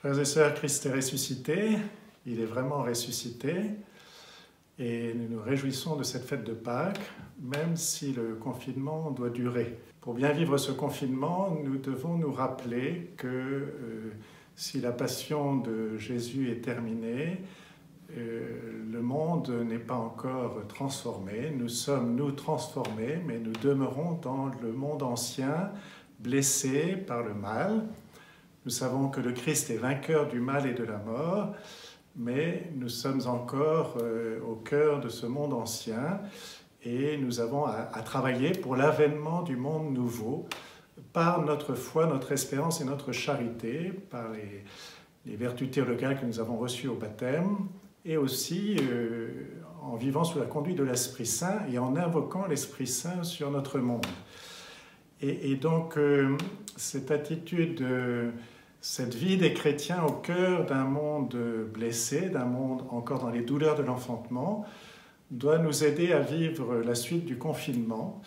Frères et sœurs, Christ est ressuscité, il est vraiment ressuscité et nous nous réjouissons de cette fête de Pâques, même si le confinement doit durer. Pour bien vivre ce confinement, nous devons nous rappeler que si la passion de Jésus est terminée, le monde n'est pas encore transformé. Nous sommes, nous, transformés, mais nous demeurons dans le monde ancien, blessé par le mal. Nous savons que le Christ est vainqueur du mal et de la mort, mais nous sommes encore au cœur de ce monde ancien et nous avons à travailler pour l'avènement du monde nouveau par notre foi, notre espérance et notre charité, par les vertus théologales que nous avons reçues au baptême et aussi en vivant sous la conduite de l'Esprit Saint et en invoquant l'Esprit Saint sur notre monde. Et donc, cette attitude, cette vie des chrétiens au cœur d'un monde blessé, d'un monde encore dans les douleurs de l'enfantement, doit nous aider à vivre la suite du confinement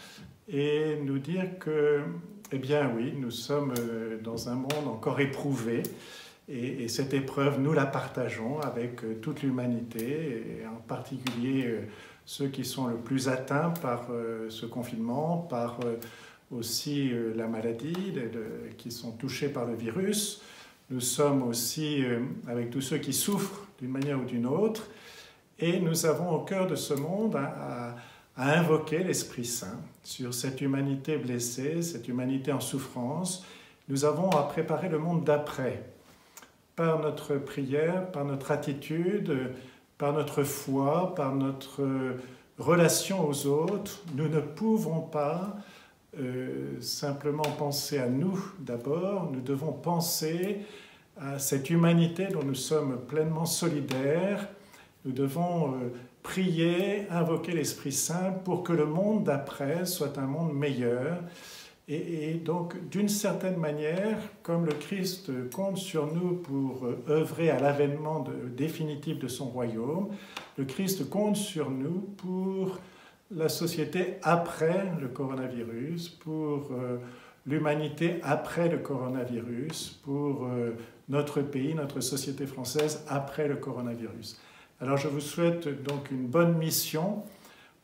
et nous dire que, eh bien oui, nous sommes dans un monde encore éprouvé et cette épreuve, nous la partageons avec toute l'humanité et en particulier ceux qui sont le plus atteints par ce confinement, par aussi la maladie, qui sont touchés par le virus. Nous sommes aussi avec tous ceux qui souffrent d'une manière ou d'une autre. Et nous avons au cœur de ce monde à invoquer l'Esprit Saint sur cette humanité blessée, cette humanité en souffrance. Nous avons à préparer le monde d'après. Par notre prière, par notre attitude, par notre foi, par notre relation aux autres, nous ne pouvons pas simplement penser à nous d'abord, nous devons penser à cette humanité dont nous sommes pleinement solidaires. Nous devons prier, invoquer l'Esprit Saint pour que le monde d'après soit un monde meilleur. Et donc, d'une certaine manière, comme le Christ compte sur nous pour œuvrer à l'avènement définitif de son royaume, le Christ compte sur nous pour la société après le coronavirus, pour l'humanité après le coronavirus, pour notre pays, notre société française après le coronavirus. Alors je vous souhaite donc une bonne mission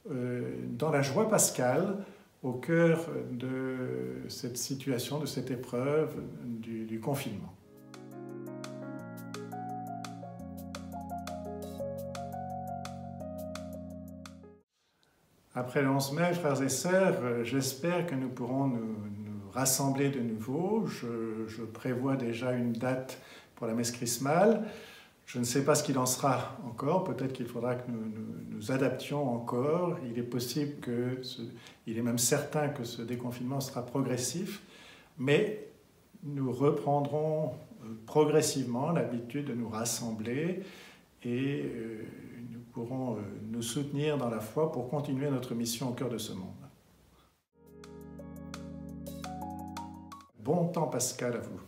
dans la joie pascale, au cœur de cette situation, de cette épreuve du confinement. Après le 11 mai, frères et sœurs, j'espère que nous pourrons nous rassembler de nouveau. Je prévois déjà une date pour la messe chrismale. Je ne sais pas ce qu'il en sera encore. Peut-être qu'il faudra que nous adaptions encore. Il est possible il est même certain que ce déconfinement sera progressif. Mais nous reprendrons progressivement l'habitude de nous rassembler et nous pourrons nous soutenir dans la foi pour continuer notre mission au cœur de ce monde. Bon temps pascal à vous.